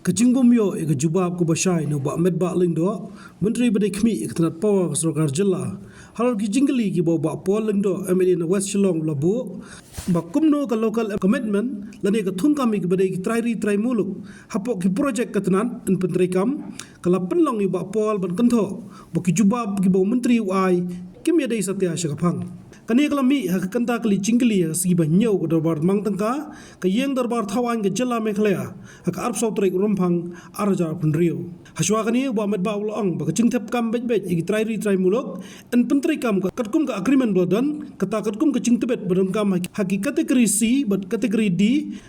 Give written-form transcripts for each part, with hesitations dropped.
Kajingbom yo e kajubab ko bashay no ba med ba lindo menteri badai khmi iktanat power sarkar jilla halal ki jingli ki bo ba pol lindo emeli na west shillong labu ba kumno ka local commitment lani ka thung kami ki badai ki trai muluk hapo ki project katnan in pentri kam kala penlong yu ba pol ban kantho bo ki jubab ki bo menteri uai kim ya dai satya shakapang kani kalami ha kanta kali jingli si ba nyau ko darbar mang tangka ka yeng darbar thawan ke jilla mekhlaya ha ka arp sautrek rumpang arja punrio haswa kani ba med ba ulong ba jingthep kam bej igi trai mulok en pentri kam ka katkum ka agreement bodan kata katkum ka jingtebet bodon kam haki kategori C but kategori D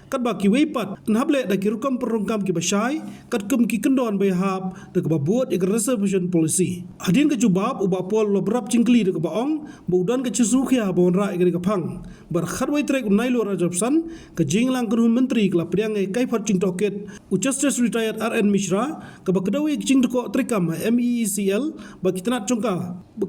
kat ba ki weipat en hable da ki rukam perungkam ki basai katkum ki kendon bay hab de ka buat ig reservation policy hadin ka jubab uba pol lo berap jingli de ka baong bodan ka chisu khia bon ra igri ka phang bar kharwai trek nailo rajapsan ka jinglang kun menteri kla priang e kai phat ching toket justice retired RN Mishra ka ba kadawi ching ko trikam MECL ba kitna chungka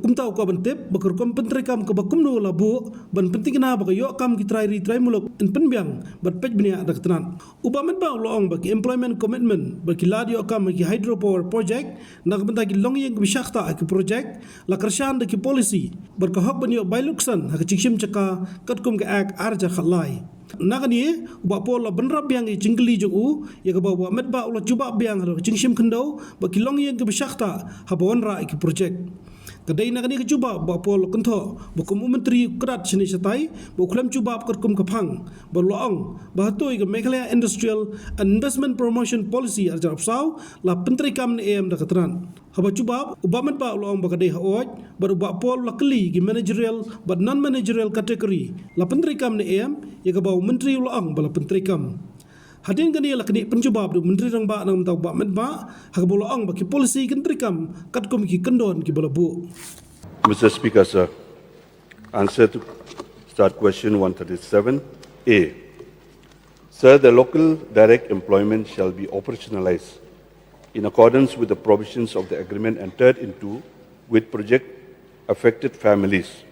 kumta ko bantep ba kom pentri kam ka ba kumno labu ban penting na ba yo kam ki trai mulok en penbiang bat pej bnia da kitnan ubamet ba loong ba ki employment commitment ba ki ladio kam ki hydropower project nak benta ki longyeng ki shakta ki project la karshan da ki policy bar ka hok ban yo bailuk ha kachikshim chaka katkum ka ak arja khalai nagani ba pol la banrab yang i jingli ju ya ka ba met ba ulo juba biang ha chingshim khando ba kilong yang ka bishakta ha bon ra ki project kadai nagani ka juba ba pol kantho ba kum menteri krat chini satai ba khlam juba katkum ka phang ba loong ba toi ka meghalaya industrial and investment promotion policy arja saw la pentri kam ne em da katran haba juba ubamet ba loong ba kadai haoj ba ba pol la kli ki managerial but non managerial category la pentri kam ne em ya ka ba menteri loong ba la pentri kam hadin gani la kini penjubab du menteri rang ba nang tau ba met ba ha bo loong ba ki policy menteri kam katkum ki kendon ki balabu. Mr. Speaker, sir, answer to start question 137A. Sir, the local direct employment shall be operationalized in accordance with the provisions of the agreement entered into with project affected families,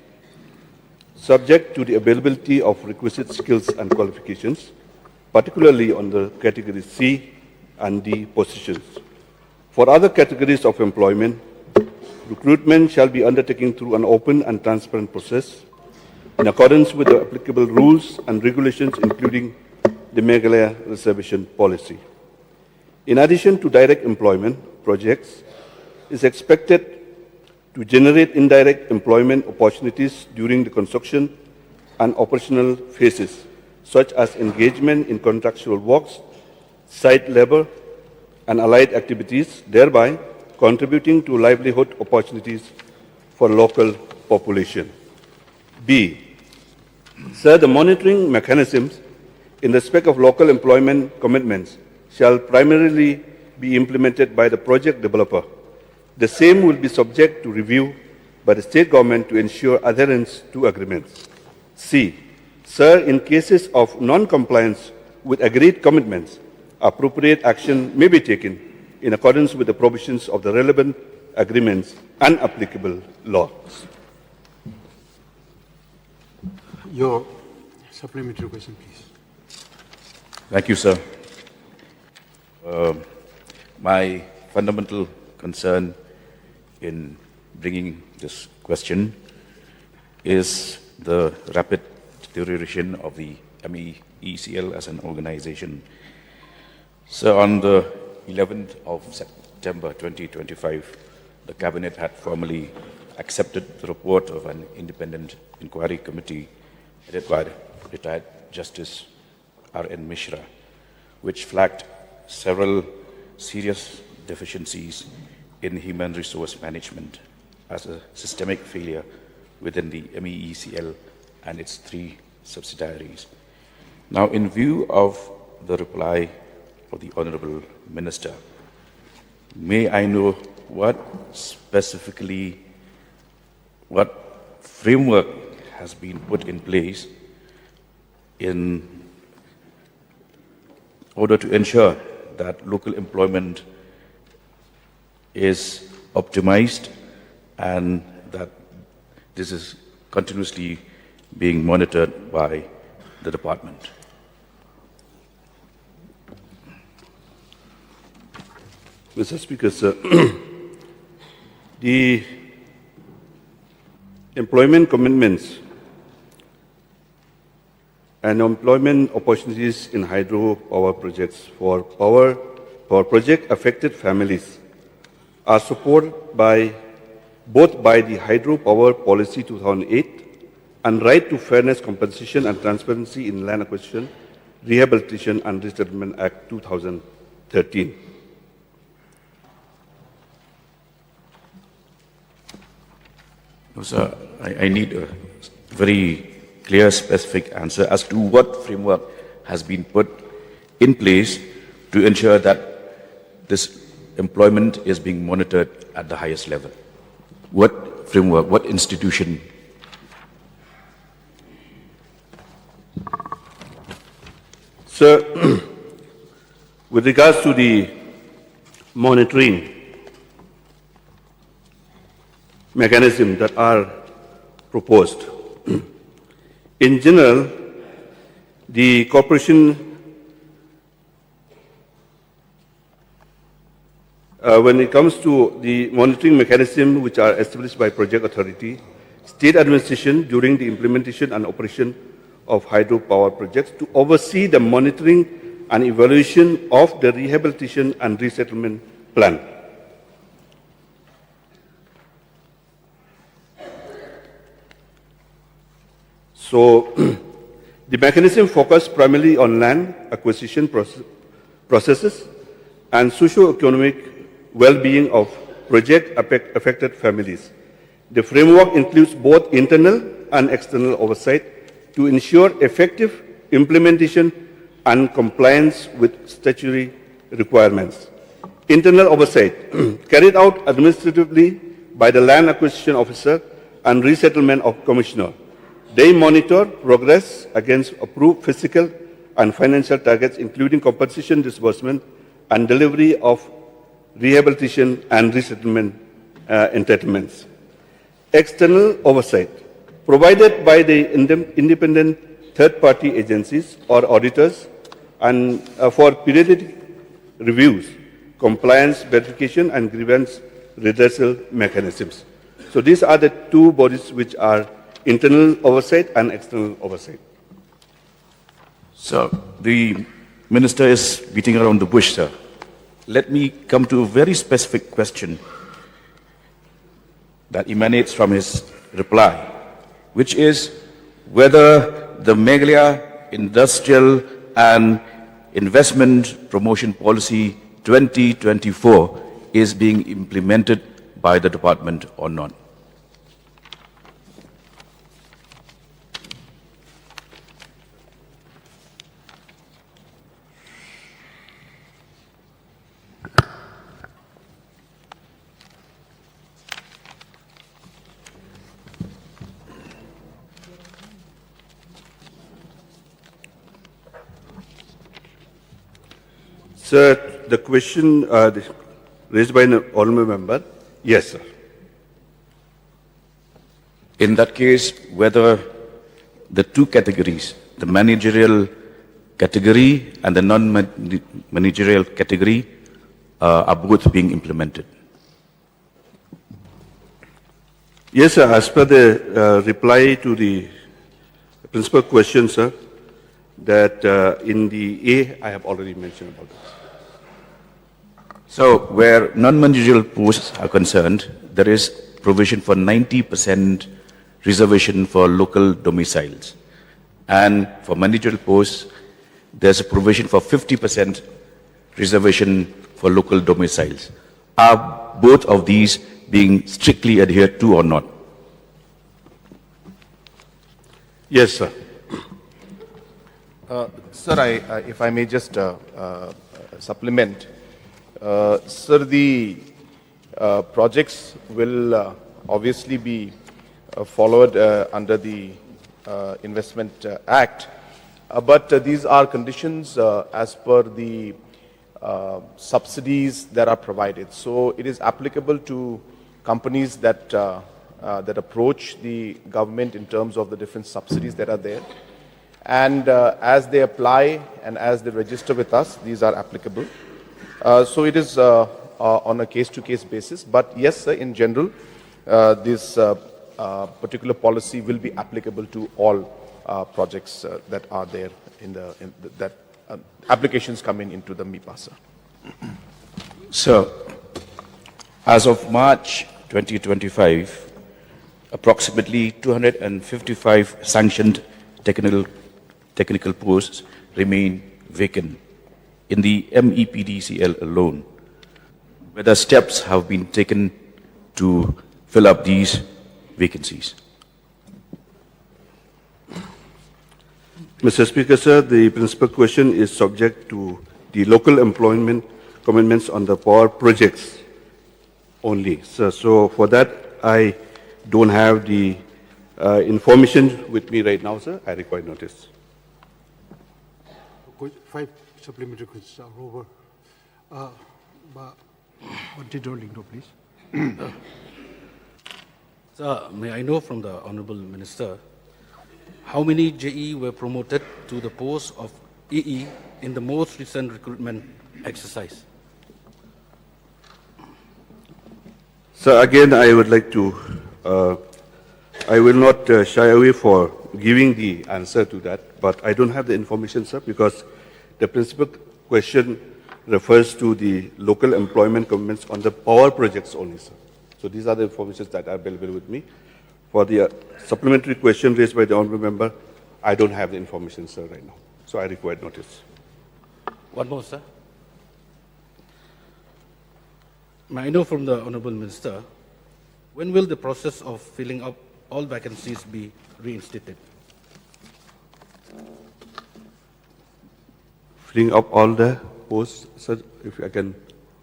subject to the availability of requisite skills and qualifications, particularly on the category C and D positions. For other categories of employment, recruitment shall be undertaken through an open and transparent process in accordance with the applicable rules and regulations, including the Meghalaya reservation policy. In addition to direct employment, projects is expected to generate indirect employment opportunities during the construction and operational phases, such as engagement in contractual works, site labor, and allied activities, thereby contributing to livelihood opportunities for local population. B. Sir, the monitoring mechanisms in respect of local employment commitments shall primarily be implemented by the project developer. The same will be subject to review by the state government to ensure adherence to agreements. C. Sir, in cases of non-compliance with agreed commitments, appropriate action may be taken in accordance with the provisions of the relevant agreements and applicable laws. Your supplementary question, please. Thank you, sir. My fundamental concern in bringing this question is the rapid deterioration of the MECL as an organization. So on the 11th of September 2025, the Cabinet had formally accepted the report of an independent inquiry committee headed by retired Justice RN Mishra, which flagged several serious deficiencies in human resource management as a systemic failure within the MECL and its 3 subsidiaries. Now, in view of the reply of the Honorable Minister, may I know what framework has been put in place in order to ensure that local employment is optimized and that this is continuously being monitored by the department. Mr. Speaker, sir, the employment commitments and employment opportunities in hydropower projects for project-affected families are supported by both by the Hydropower Policy 2008 and Right to Fairness, Compensation and Transparency in Land Acquisition, Rehabilitation and Resettlement Act 2013. No, sir, I need a very clear, specific answer as to what framework has been put in place to ensure that this employment is being monitored at the highest level. What framework, what institution? Sir, with regards to the monitoring mechanism that are proposed, in general, the corporation, when it comes to the monitoring mechanism which are established by project authority, state administration during the implementation and operation of hydropower projects to oversee the monitoring and evaluation of the rehabilitation and resettlement plan. So, the mechanism focused primarily on land acquisition processes and socio-economic well-being of project-affected families. The framework includes both internal and external oversight to ensure effective implementation and compliance with statutory requirements. Internal oversight carried out administratively by the Land Acquisition Officer and Resettlement Commissioner. They monitor progress against approved physical and financial targets, including compensation disbursement and delivery of rehabilitation and resettlement entitlements. External oversight provided by the independent third-party agencies or auditors and for periodic reviews, compliance verification and grievance redressal mechanisms. So these are the two bodies which are internal oversight and external oversight. So the minister is beating around the bush, sir. Let me come to a very specific question that emanates from his reply, which is whether the Meghalaya Industrial and Investment Promotion Policy 2024 is being implemented by the department or not. Sir, the question raised by an honourable member, yes, sir. In that case, whether the two categories, the managerial category and the non-managerial category, are both being implemented. Yes, sir. As per the reply to the principal question, sir, that in the A, I have already mentioned about this. So, where non-managerial posts are concerned, there is provision for 90% reservation for local domiciles. And for managerial posts, there's a provision for 50% reservation for local domiciles. Are both of these being strictly adhered to or not? Yes, sir. Sir, if I may just supplement. Sir, the projects will obviously be followed under the Investment Act, but these are conditions as per the subsidies that are provided. So it is applicable to companies that approach the government in terms of the different subsidies that are there. And as they apply and as they register with us, these are applicable. So it is on a case-to-case basis. But yes, sir, in general, this particular policy will be applicable to all projects that are there that applications come into the MIPA, sir. So, as of March 2025, approximately 255 sanctioned technical posts remain vacant in the MEPDCL alone. Whether steps have been taken to fill up these vacancies? Mr. Speaker, sir, the principal question is subject to the local employment commitments on the power projects only, sir. So for that, I don't have the information with me right now, sir. I require notice. 5 supplementary questions are over. Honorable Lindo, please. Sir, may I know from the Honorable Minister, how many JE were promoted to the post of EE in the most recent recruitment exercise? So again, I would like to, I will not shy away for giving the answer to that, but I don't have the information, sir, because the principal question refers to the local employment commitments on the power projects only, sir. So these are the information that are available with me. For the supplementary question raised by the honourable member, I don't have the information, sir, right now. So I require notice. One more, sir. May I know from the Honorable Minister, when will the process of filling up all vacancies be reinstated? Filling up all the posts, sir, if I can,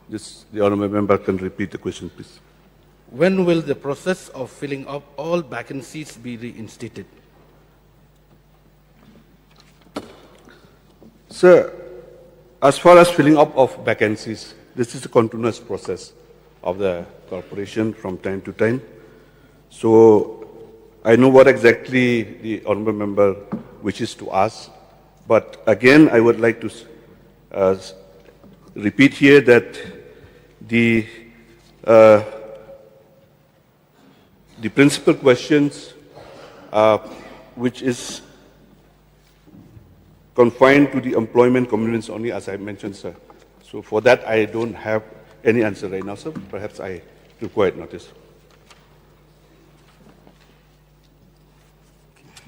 the honourable member can repeat the question, please. When will the process of filling up all vacancies be reinstated? Sir, as far as filling up of vacancies, this is a continuous process of the corporation from time to time. So I know what exactly the honourable member wishes to ask, but again, I would like to repeat here that the principal questions, which is confined to the employment commitments only, as I mentioned, sir. So for that, I don't have any answer right now, sir. Perhaps I require notice.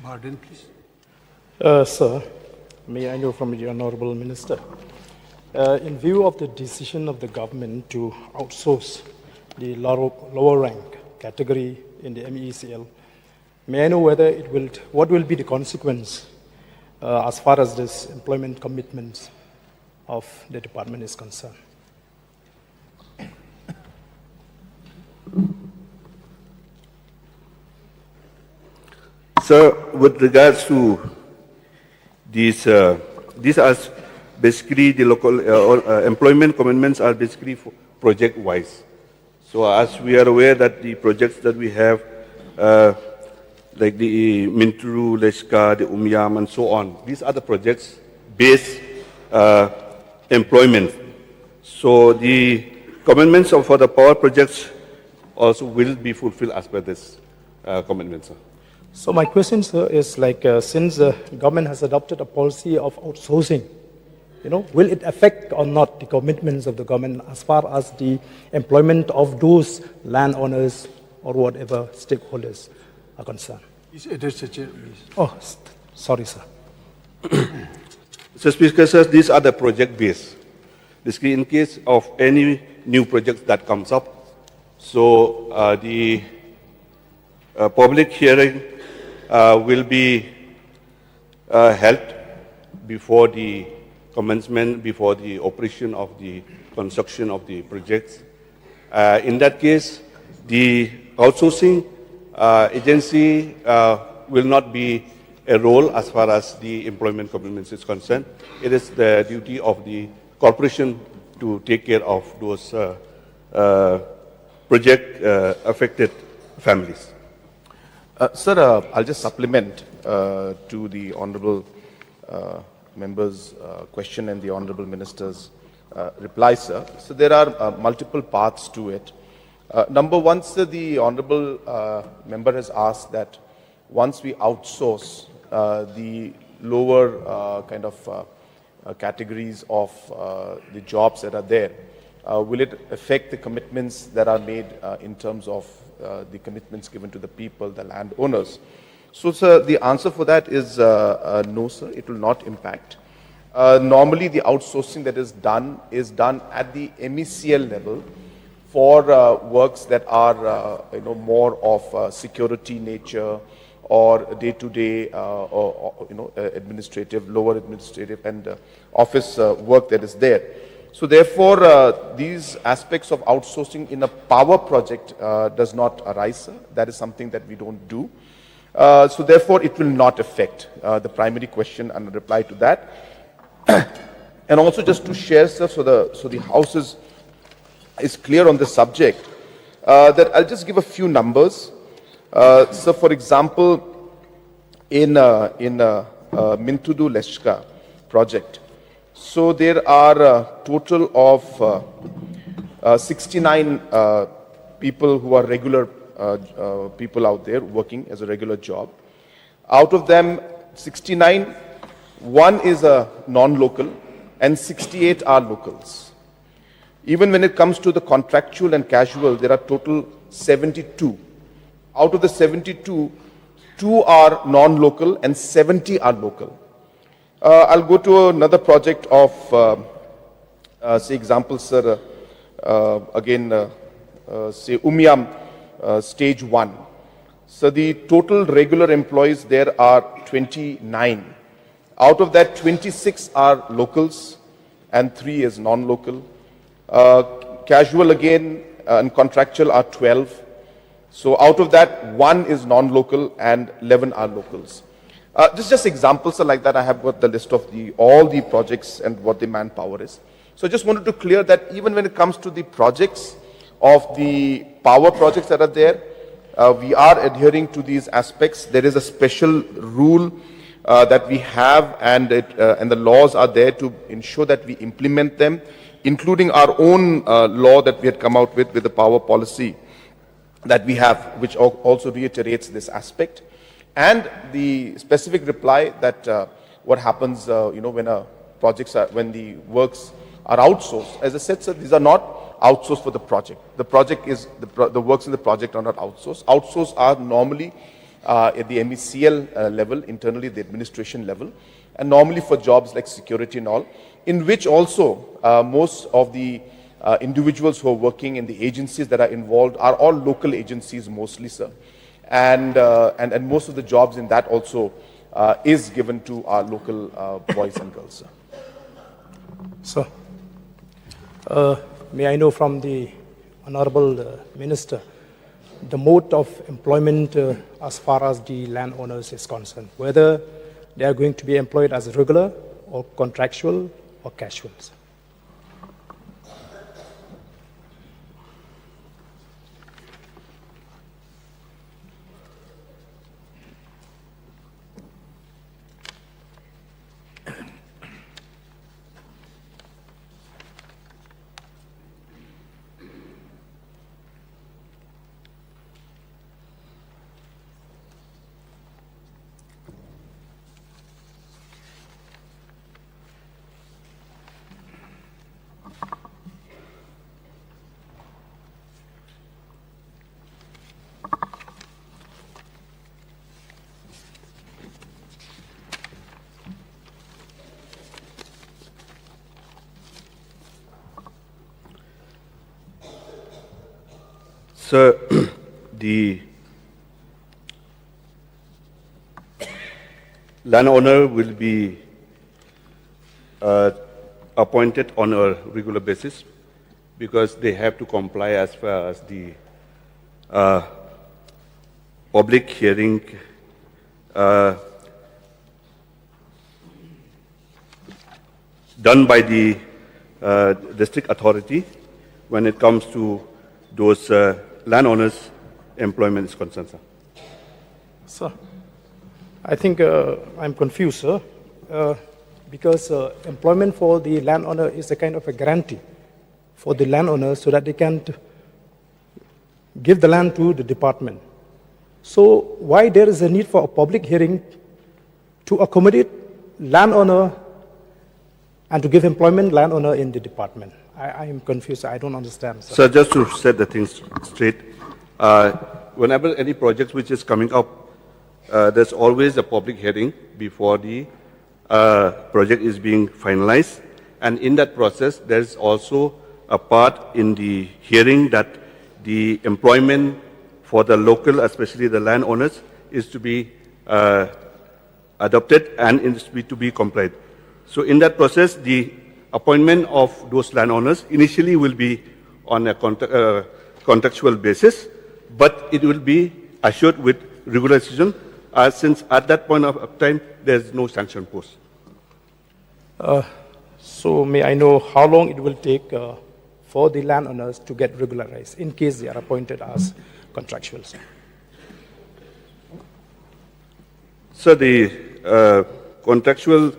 Barden, please. Sir, may I know from the Honourable Minister, in view of the decision of the government to outsource the lower rank category in the MECL, may I know whether what will be the consequence as far as this employment commitments of the department is concerned? Sir, with regards to these are basically the local employment commitments are basically project-wise. So as we are aware that the projects that we have, like the Minturu, Leshka, the Umyam, and so on, these are the projects-based employment. So the commitments for the power projects also will be fulfilled as per this commitment, sir. So my question, sir, is like since the government has adopted a policy of outsourcing, will it affect or not the commitments of the government as far as the employment of those landowners or whatever stakeholders are concerned? Please address the chair, please. Oh, sorry, sir. So, Speaker, sir, these are the project-based. Basically, in case of any new project that comes up, so the public hearing will be held before the commencement, before the operation of the construction of the projects. In that case, the outsourcing agency will not be a role as far as the employment commitments is concerned. It is the duty of the corporation to take care of those project-affected families. Sir, I'll just supplement to the Honourable Member's question and the Honourable Minister's reply, sir. So there are multiple paths to it. Number one, sir, the honorable member has asked that once we outsource the lower categories of the jobs that are there, will it affect the commitments that are made in terms of the commitments given to the people, the landowners? So, sir, the answer for that is no, sir, it will not impact. Normally, the outsourcing that is done at the MECL level for works that are, more of security nature or day-to-day, administrative, lower administrative and office work that is there. So, therefore, these aspects of outsourcing in a power project does not arise, sir. That is something that we don't do. So, therefore, it will not affect the primary question and reply to that. And also just to share, sir, so the House is clear on the subject, that I'll just give a few numbers. So, for example, in Mintudu Leshka project, so there are a total of 69 people who are regular people out there working as a regular job. Out of them, 69, one is a non-local and 68 are locals. Even when it comes to the contractual and casual, there are total 72. Out of the 72, 2 are non-local and 70 are local. I'll go to another project of, say example, sir, say Umiam stage 1. So the total regular employees there are 29. Out of that, 26 are locals and 3 is non-local. Casual again and contractual are 12. So out of that, 1 is non-local and 11 are locals. Just examples are like that. I have got the list of all the projects and what the manpower is. So I just wanted to clear that even when it comes to the projects of the power projects that are there, we are adhering to these aspects. There is a special rule that we have, and the laws are there to ensure that we implement them, including our own law that we had come out with the power policy that we have, which also reiterates this aspect. And the specific reply that what happens, when when the works are outsourced. As I said, sir, these are not outsourced for the project. The project is the works in the project are not outsourced. Outsourced are normally at the MECL level, internally the administration level, and normally for jobs like security and all, in which also most of the individuals who are working in the agencies that are involved are all local agencies mostly, sir. And most of the jobs in that also is given to our local boys and girls, sir. Sir, may I know from the Honorable Minister, the mode of employment as far as the landowners is concerned, whether they are going to be employed as regular or contractual or casual. Sir, the landowner will be appointed on a regular basis because they have to comply as far as the public hearing done by the district authority when it comes to those landowners' employment is concerned, sir. Sir, I think I'm confused, sir. because employment for the landowner is a kind of a guarantee for the landowner so that they can give the land to the department. So why there is a need for a public hearing to accommodate landowner and to give employment landowner in the department? I am confused. I don't understand. Sir. So just to set the things straight, whenever any project which is coming up, there's always a public hearing before the project is being finalized. And in that process, there's also a part in the hearing that the employment for the local, especially the landowners, is to be adopted and is to be complied. So in that process, the appointment of those landowners initially will be on a contractual basis, but it will be assured with regularization, since at that point of time, there's no sanction post. So may I know how long it will take for the landowners to get regularized in case they are appointed as contractuals? So the contractual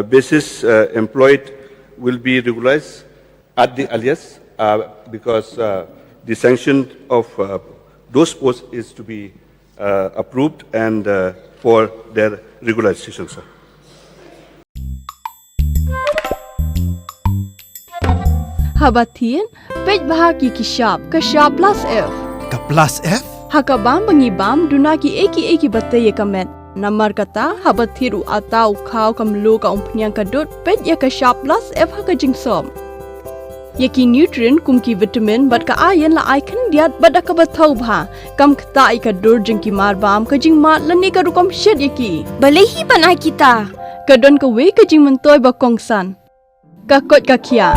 basis employed will be regularized at the earliest because the sanction of those posts is to be approved and for their regularization, sir. Habatin, pej bahagi kishap, kashap plus F. Ka plus F? Hakabam bangibam, dunaki eki batay kamet. Namar kata, habathiru atau kau kamlu ka umpnyang kadut, pej ya kashap plus F haka jingsom. Yaki nutrient kumki vitamin bat ka ayan la icon diat bat ka bathau bha. Kam kata ka dur jingki marbam ka jing mat lani ka rukam shed yaki. Balehi panai kita. Kadon ka we ka jing mentoy ba kongsan. Ka kot ka kia.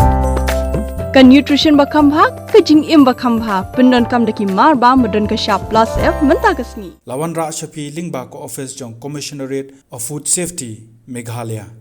Ka nutrition ba khambha ka jing im ba khambha pendon kam daki mar ba modon ka sharp plus F menta kasni Lawan Ra Shafi Lingba ko office jong Commissionerate of Food Safety Meghalaya.